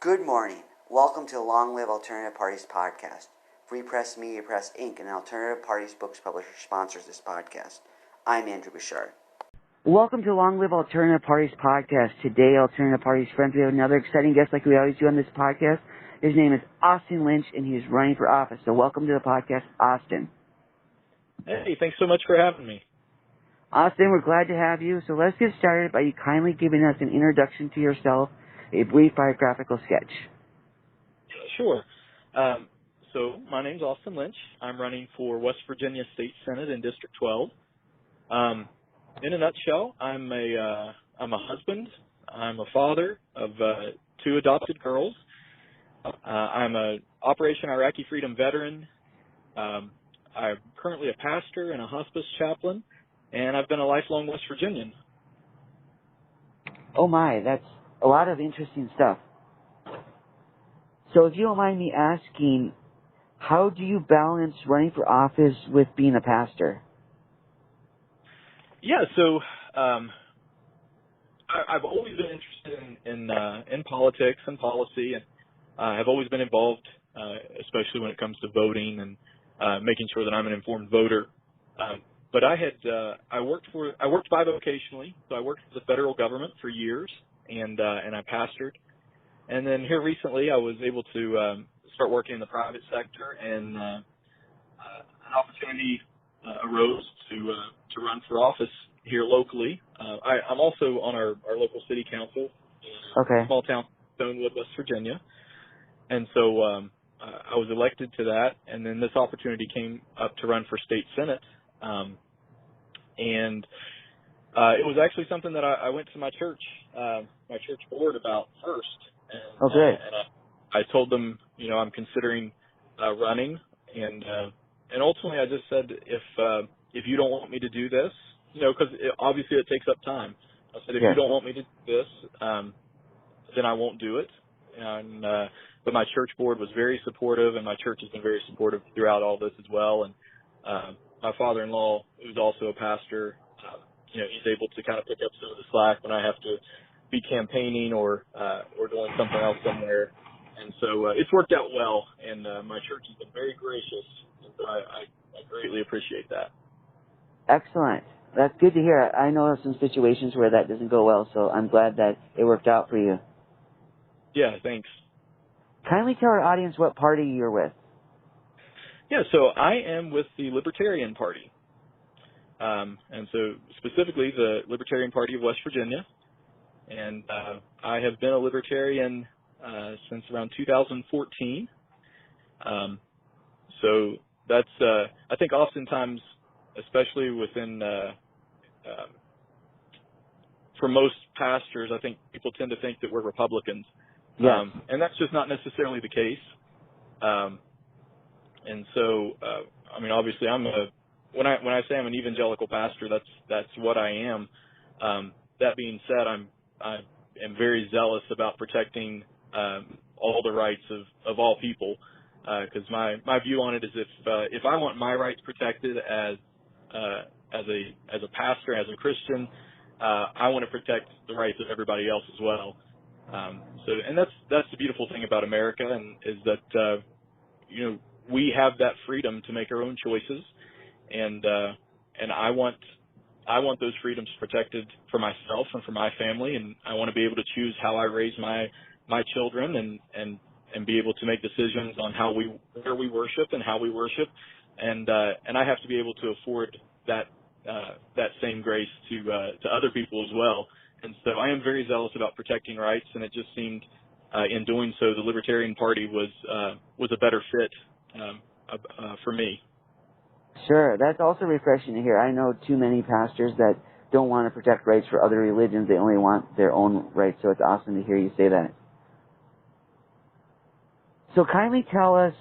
Good morning. Welcome to the Long Live Alternative Parties podcast. Free Press Media Press Inc., an alternative parties books publisher, sponsors this podcast. I'm Andrew Bouchard. Welcome to Long Live Alternative Parties podcast. Today, Alternative Parties friends, we have another exciting guest like we always do on this podcast. His name is Austin Lynch, and he is running for office. So welcome to the podcast, Austin. Hey, thanks so much for having me. Austin, we're glad to have you. So let's get started by you kindly giving us an introduction to yourself, a brief biographical sketch. Sure. So my name's Austin Lynch. I'm running for West Virginia State Senate in District 12. In a nutshell, I'm a husband. I'm a father of two adopted girls. I'm a Operation Iraqi Freedom veteran. I'm currently a pastor and a hospice chaplain, and I've been a lifelong West Virginian. Oh my, that's a lot of interesting stuff. So if you don't mind me asking, how do you balance running for office with being a pastor? Yeah, so I've always been interested in politics and policy, and have always been involved, especially when it comes to voting and making sure that I'm an informed voter. But I worked bivocationally, so I worked for the federal government for years, and I pastored. And then here recently, I was able to start working in the private sector, and an opportunity arose to run for office here locally. I'm also on our local city council in a small town, Stonewood, West Virginia. And so I was elected to that, and then this opportunity came up to run for state senate. And it was actually something that I went to my church board about first. And, and I told them, I'm considering running, and ultimately I just said, if you don't want me to do this, because obviously it takes up time. I said, if you don't want me to do this, then I won't do it. And but my church board was very supportive, and my church has been very supportive throughout all this as well. And my father-in-law, who's also a pastor, he's able to kind of pick up some of the slack when I have to be campaigning or doing something else somewhere. And so it's worked out well, and my church has been very gracious, and so I greatly appreciate that. Excellent. That's good to hear. I know of some situations where that doesn't go well, so I'm glad that it worked out for you. Yeah, thanks. Kindly tell our audience what party you're with. Yeah, so I am with the Libertarian Party. And so specifically the Libertarian Party of West Virginia. And I have been a Libertarian since around 2014. So that's, I think oftentimes, especially within, for most pastors, I think people tend to think that we're Republicans. Yes. And that's just not necessarily the case. And so, obviously when I say I'm an evangelical pastor, that's what I am. That being said, I am very zealous about protecting all the rights of all people, because my view on it is if I want my rights protected as a pastor, as a Christian, I want to protect the rights of everybody else as well. And that's the beautiful thing about America, and is that we have that freedom to make our own choices, and I want those freedoms protected for myself and for my family, and I want to be able to choose how I raise my children, and be able to make decisions on where we worship and how we worship, and I have to be able to afford that same grace to other people as well. And so I am very zealous about protecting rights, and it just seemed in doing so the Libertarian Party was a better fit for me. Sure, that's also refreshing to hear. I know too many pastors that don't want to protect rights for other religions. They only want their own rights, so it's awesome to hear you say that. So kindly tell us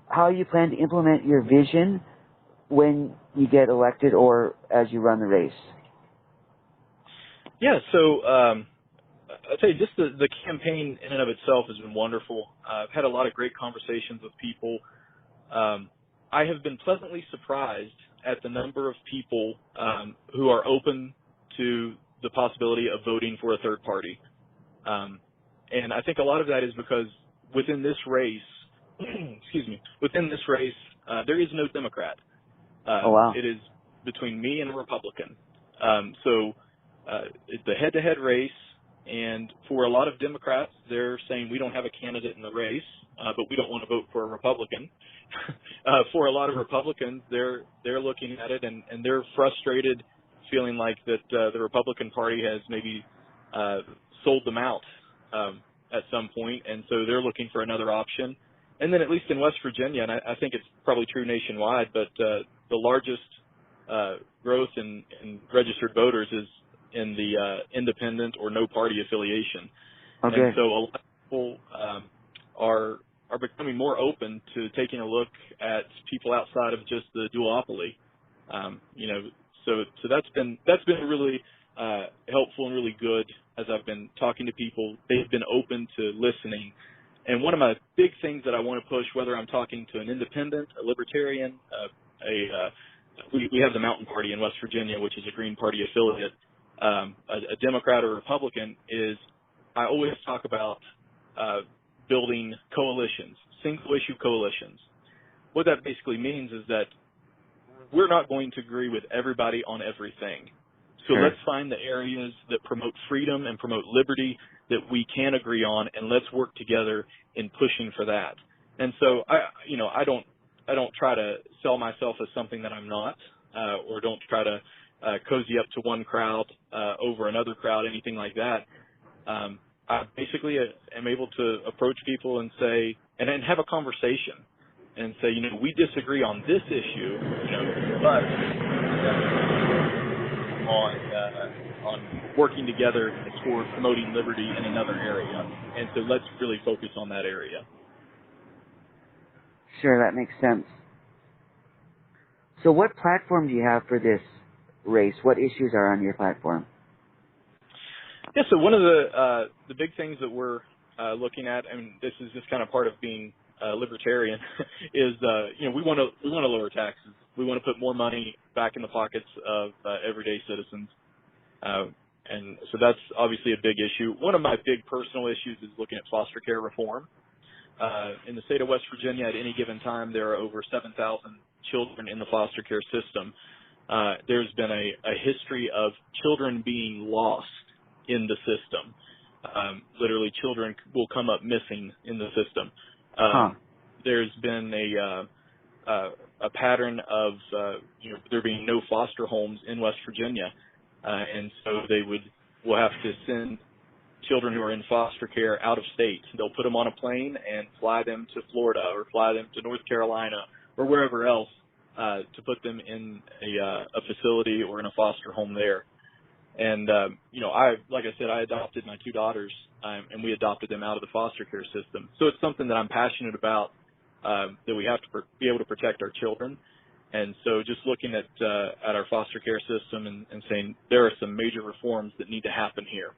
how you plan to implement your vision when you get elected or as you run the race. Yeah, so I'll tell you, just the campaign in and of itself has been wonderful. I've had a lot of great conversations with people. I have been pleasantly surprised at the number of people who are open to the possibility of voting for a third party. And I think a lot of that is because within this race, there is no Democrat. Oh, wow. It is between me and a Republican. It's a head-to-head race, and for a lot of Democrats, they're saying we don't have a candidate in the race, but we don't want to vote for a Republican. For a lot of Republicans, they're looking at it and they're frustrated, feeling like that the Republican Party has maybe sold them out at some point, and so they're looking for another option. And then at least in West Virginia, and I think it's probably true nationwide, but the largest growth in registered voters is in the independent or no party affiliation. Okay. And so a lot of people are becoming more open to taking a look at people outside of just the duopoly. So that's been really helpful and really good as I've been talking to people. They've been open to listening. And one of my big things that I want to push, whether I'm talking to an independent, a libertarian, we have the Mountain Party in West Virginia, which is a Green Party affiliate, a Democrat or Republican, is I always talk about building coalitions, single-issue coalitions. What that basically means is that we're not going to agree with everybody on everything. So Sure. Let's find the areas that promote freedom and promote liberty that we can agree on, and let's work together in pushing for that. And so I don't try to sell myself as something that I'm not, or don't try to cozy up to one crowd over another crowd, anything like that. I basically am able to approach people and say, and have a conversation and say, we disagree on this issue, but on working together toward promoting liberty in another area. And so let's really focus on that area. Sure, that makes sense. So what platform do you have for this race? What issues are on your platform? Yeah, so one of the big things that we're looking at, and this is just kind of part of being libertarian, is we want to lower taxes. We want to put more money back in the pockets of everyday citizens, and so that's obviously a big issue. One of my big personal issues is looking at foster care reform. In the state of West Virginia, at any given time, there are over 7,000 children in the foster care system. There's been a history of children being lost in the system. Literally, children will come up missing in the system. There's been a pattern of there being no foster homes in West Virginia, and so will have to send children who are in foster care out of state. They'll put them on a plane and fly them to Florida or fly them to North Carolina or wherever else to put them in a facility or in a foster home there. And, like I said, I adopted my two daughters, and we adopted them out of the foster care system. So it's something that I'm passionate about, that we have to be able to protect our children. And so just looking at our foster care system and saying there are some major reforms that need to happen here.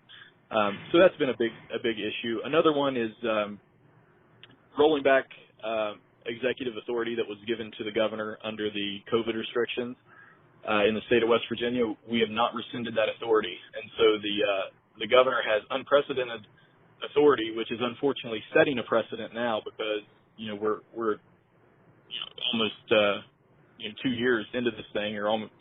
So that's been a big issue. Another one is rolling back executive authority that was given to the governor under the COVID restrictions. In the state of West Virginia, we have not rescinded that authority, and so the governor has unprecedented authority, which is unfortunately setting a precedent now because we're almost 2 years into this thing, or almost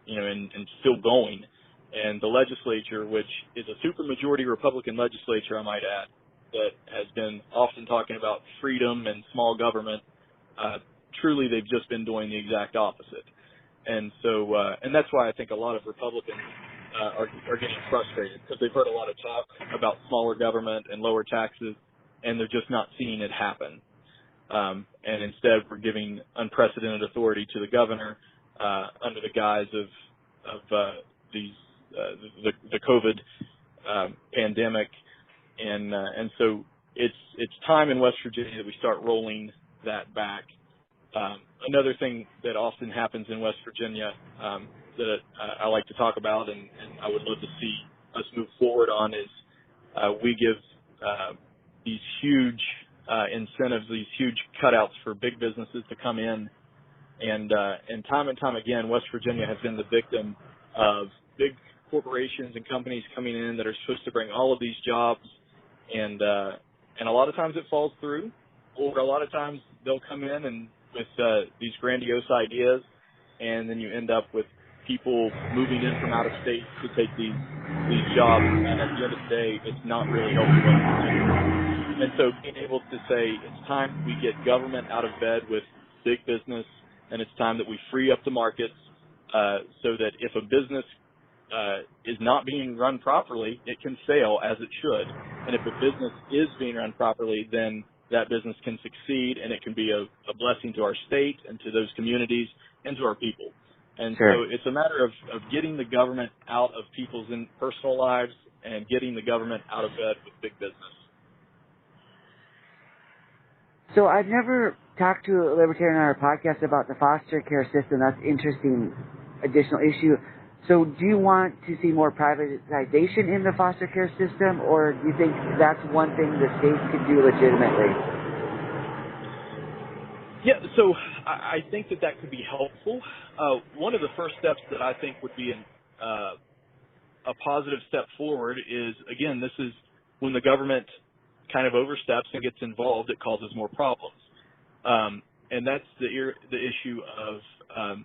and still going, and the legislature, which is a supermajority Republican legislature, I might add, that has been often talking about freedom and small government. Truly, they've just been doing the exact opposite. And so, and that's why I think a lot of Republicans are getting frustrated, because they've heard a lot of talk about smaller government and lower taxes, and they're just not seeing it happen. And instead, we're giving unprecedented authority to the governor under the guise of the COVID pandemic, and so it's time in West Virginia that we start rolling that back. Another thing that often happens in West Virginia that I like to talk about and I would love to see us move forward on is we give these huge incentives, these huge cutouts for big businesses to come in. And time again, West Virginia has been the victim of big corporations and companies coming in that are supposed to bring all of these jobs and a lot of times it falls through, or a lot of times they'll come in and with these grandiose ideas, and then you end up with people moving in from out of state to take these jobs, and at the end of the day, it's not really helping West Virginia. And so being able to say it's time we get government out of bed with big business, and it's time that we free up the markets so that if a business is not being run properly, it can fail as it should. And if a business is being run properly, then that business can succeed, and it can be a blessing to our state and to those communities and to our people. And Sure. so it's a matter of getting the government out of people's personal lives and getting the government out of bed with big business. So I've never talked to a libertarian on our podcast about the foster care system. That's an interesting additional issue. So do you want to see more privatization in the foster care system, or do you think that's one thing the state could do legitimately? Yeah, so I think that could be helpful. One of the first steps that I think would be a positive step forward is, again, this is when the government kind of oversteps and gets involved, it causes more problems. And that's the issue of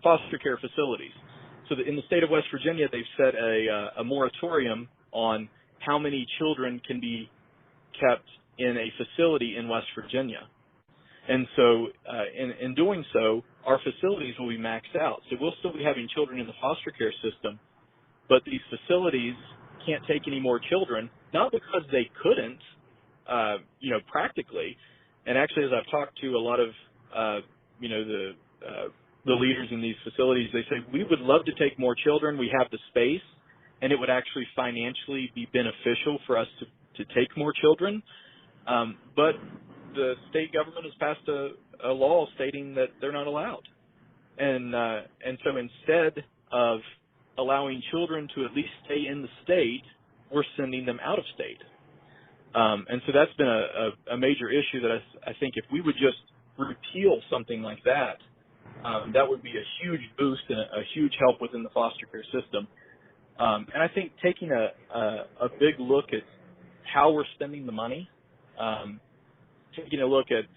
foster care facilities. So in the state of West Virginia, they've set a moratorium on how many children can be kept in a facility in West Virginia. And so in doing so, our facilities will be maxed out. So we'll still be having children in the foster care system, but these facilities can't take any more children, not because they couldn't, practically. And actually, as I've talked to a lot of, the leaders in these facilities, they say, we would love to take more children. We have the space, and it would actually financially be beneficial for us to take more children. But the state government has passed a law stating that they're not allowed. And so instead of allowing children to at least stay in the state, we're sending them out of state. And so that's been a major issue that I think if we would just repeal something like that, that would be a huge boost and a huge help within the foster care system. And I think taking a big look at how we're spending the money, taking a look at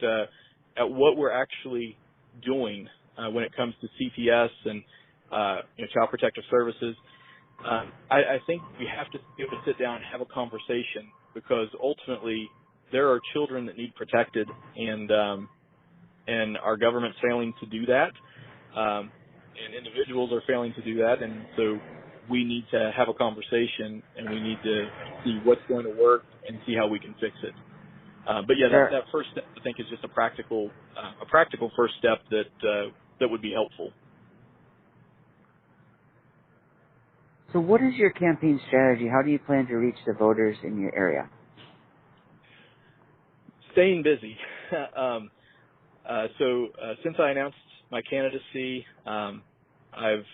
what we're actually doing when it comes to CPS and Child Protective Services, I think we have to be able to sit down and have a conversation, because ultimately there are children that need protected, and our government's failing to do that, and individuals are failing to do that, and so we need to have a conversation, and we need to see what's going to work and see how we can fix it. But yeah, that first step I think is just a practical first step that would be helpful. So what is your campaign strategy? How do you plan to reach the voters in your area? Staying busy. So since I announced my candidacy, I've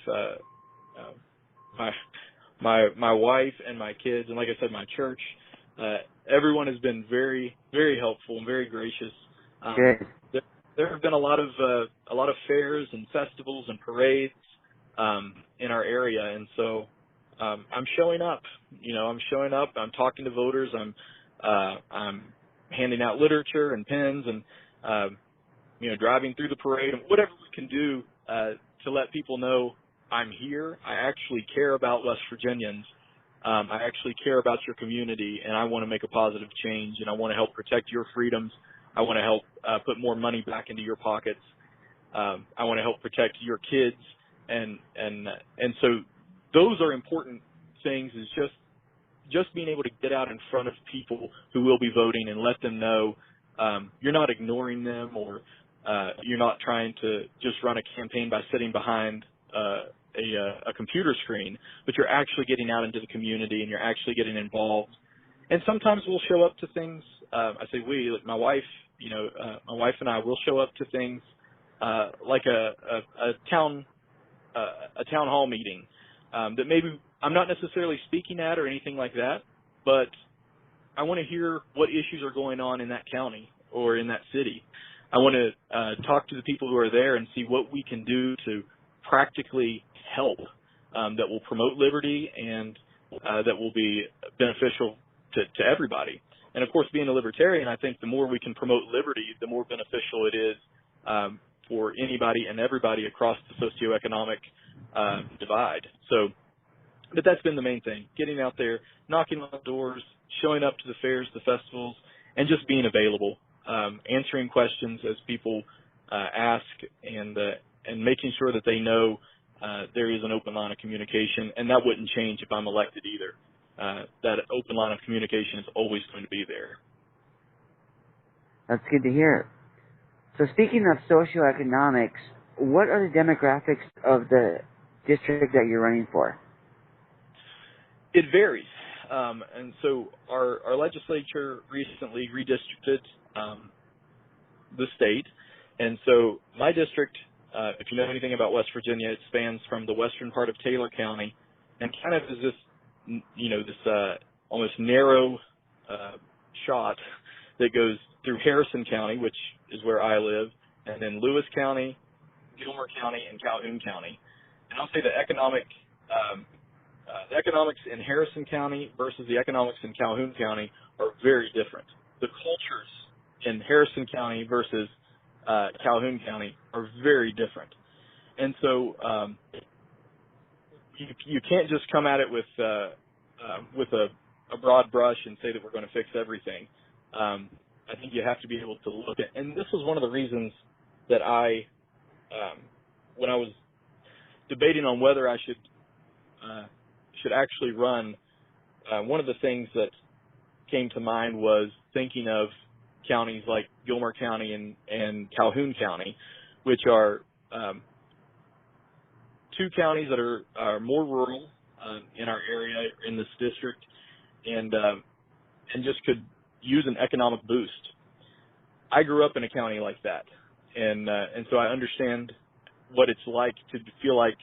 my wife and my kids, and like I said, my church, everyone has been very, very helpful and very gracious. Good. There have been a lot of fairs and festivals and parades in our area, and so I'm showing up. I'm showing up. I'm talking to voters. I'm handing out literature and pens, and driving through the parade, and whatever we can do to let people know I'm here. I actually care about West Virginians. I actually care about your community, and I want to make a positive change, and I want to help protect your freedoms. I want to help put more money back into your pockets. I want to help protect your kids, and so those are important things. Is just being able to get out in front of people who will be voting and let them know you're not ignoring them, or you're not trying to just run a campaign by sitting behind a computer screen, but you're actually getting out into the community and you're actually getting involved. And sometimes we'll show up to things. I say we, like my wife. My wife and I will show up to things like a town hall meeting that maybe I'm not necessarily speaking at or anything like that, but I want to hear what issues are going on in that county or in that city. I want to talk to the people who are there and see what we can do to practically help that will promote liberty and that will be beneficial to everybody. And of course, being a libertarian, I think the more we can promote liberty, the more beneficial it is for anybody and everybody across the socioeconomic divide. So, but that's been the main thing: getting out there, knocking on doors, showing up to the fairs, the festivals, and just being available, answering questions as people ask, and making sure that they know there is an open line of communication, and that wouldn't change if I'm elected either. That open line of communication is always going to be there. That's good to hear. So speaking of socioeconomics, what are the demographics of the district that you're running for? It varies. And so our legislature recently redistricted the state. And so my district, if you know anything about West Virginia, it spans from the western part of Taylor County and kind of is this, this almost narrow shot that goes through Harrison County, which is where I live, and then Lewis County, Gilmer County, and Calhoun County. And I'll say the economics in Harrison County versus the economics in Calhoun County are very different. The cultures in Harrison County versus Calhoun County are very different. And so you can't just come at it with a broad brush and say that we're going to fix everything. I think you have to be able to look at, and this was one of the reasons that when I was debating on whether I should actually run, one of the things that came to mind was thinking of counties like Gilmer County and Calhoun County, which are two counties that are more rural in our area, in this district, and just could use an economic boost. I grew up in a county like that, and so I understand what it's like to feel like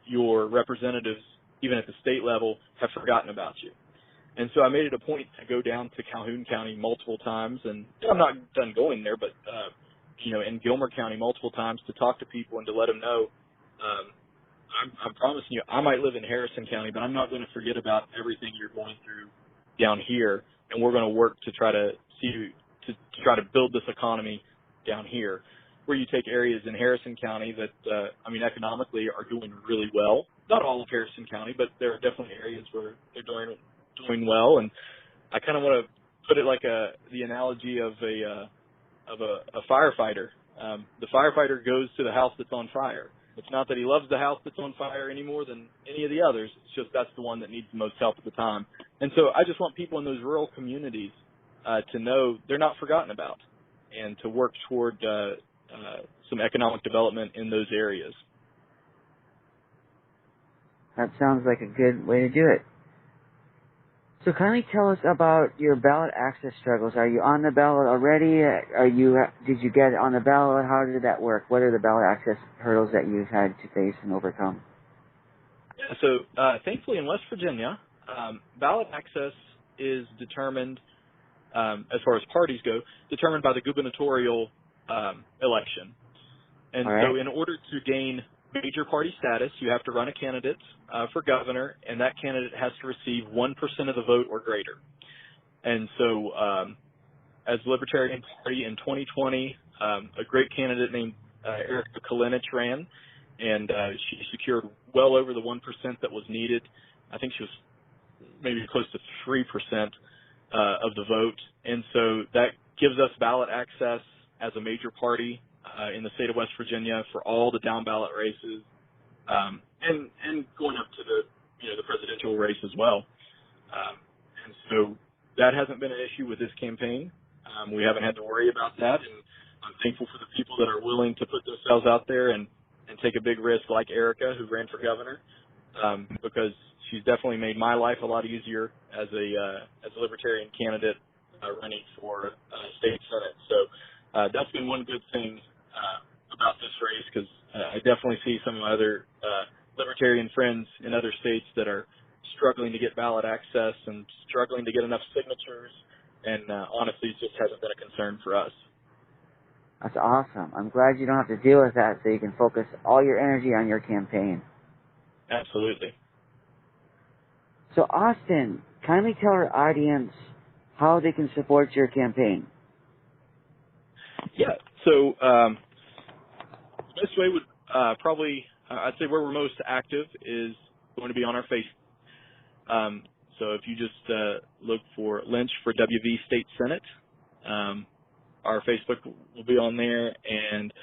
your representatives, even at the state level, have forgotten about you. And so I made it a point to go down to Calhoun County multiple times, and I'm not done going there, but in Gilmer County multiple times to talk to people and to let them know, I'm promising you, I might live in Harrison County, but I'm not going to forget about everything you're going through down here, and we're going to work to try to try to build this economy down here. Where you take areas in Harrison County that, economically are doing really well. Not all of Harrison County, but there are definitely areas where they're doing well. And I kind of want to put it like the analogy of a firefighter. The firefighter goes to the house that's on fire. It's not that he loves the house that's on fire any more than any of the others. It's just that's the one that needs the most help at the time. And so I just want people in those rural communities to know they're not forgotten about, and to work toward some economic development in those areas. That sounds like a good way to do it. So kindly tell us about your ballot access struggles. Are you on the ballot already? Did you get on the ballot? How did that work? What are the ballot access hurdles that you've had to face and overcome? Yeah, so thankfully in West Virginia, ballot access is determined, as far as parties go, determined by the gubernatorial election. And right. So in order to gain major party status, you have to run a candidate for governor, and that candidate has to receive 1% of the vote or greater. And so as the Libertarian Party in 2020, a great candidate named Erica Kalinich ran, and she secured well over the 1% that was needed. I think she was maybe close to 3% of the vote. And so that gives us ballot access as a major party in the state of West Virginia for all the down ballot races, and going up to the presidential race as well. And so that hasn't been an issue with this campaign. We haven't had to worry about that, and I'm thankful for the people that are willing to put themselves out there and take a big risk, like Erica, who ran for governor, because she's definitely made my life a lot easier as a Libertarian candidate running for state senate. So that's been one good thing about this race, because I definitely see some of my other Libertarian friends in other states that are struggling to get ballot access and struggling to get enough signatures, and honestly, it just hasn't been a concern for us. That's awesome. I'm glad you don't have to deal with that, so you can focus all your energy on your campaign. Absolutely. So Austin, kindly tell our audience how they can support your campaign. Yeah. So the best way would probably, I'd say where we're most active is going to be on our Facebook. So if you just look for Lynch for WV State Senate, our Facebook will be on there, and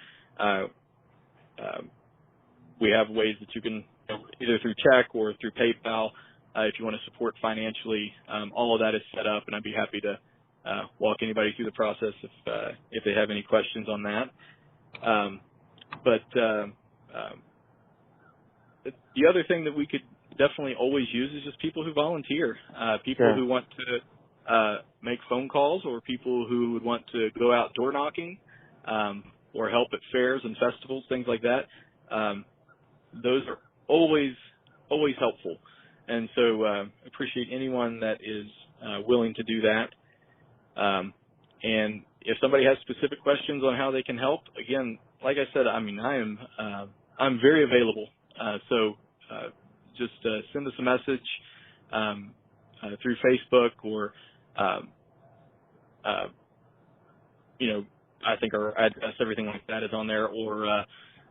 we have ways that you can, either through check or through PayPal, if you want to support financially. All of that is set up, and I'd be happy to walk anybody through the process if they have any questions on that. The other thing that we could definitely always use is just people who volunteer, people Sure. who want to make phone calls, or people who would want to go out door knocking, or help at fairs and festivals, things like that. Those are always helpful. And so appreciate anyone that is willing to do that. And if somebody has specific questions on how they can help, again, like I said, I mean, I'm very available. So just send us a message through Facebook, or I think our address, everything like that is on there, or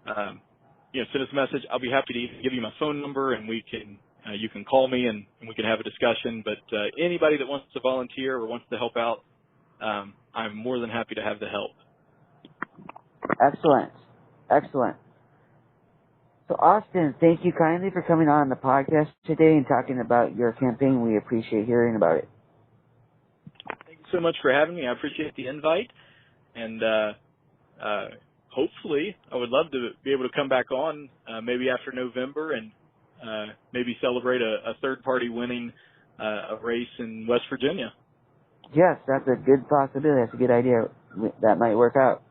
send us a message. I'll be happy to give you my phone number, and we can you can call me and we can have a discussion. But anybody that wants to volunteer or wants to help out, I'm more than happy to have the help. Excellent. Excellent. So, Austin, thank you kindly for coming on the podcast today and talking about your campaign. We appreciate hearing about it. Thank you so much for having me. I appreciate the invite. And hopefully I would love to be able to come back on maybe after November and maybe celebrate a third party winning a race in West Virginia. Yes, that's a good possibility. That's a good idea. That might work out.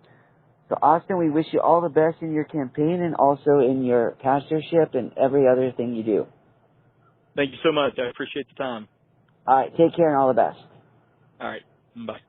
So, Austin, we wish you all the best in your campaign and also in your pastorship and every other thing you do. Thank you so much. I appreciate the time. All right. Take care and all the best. All right. Bye.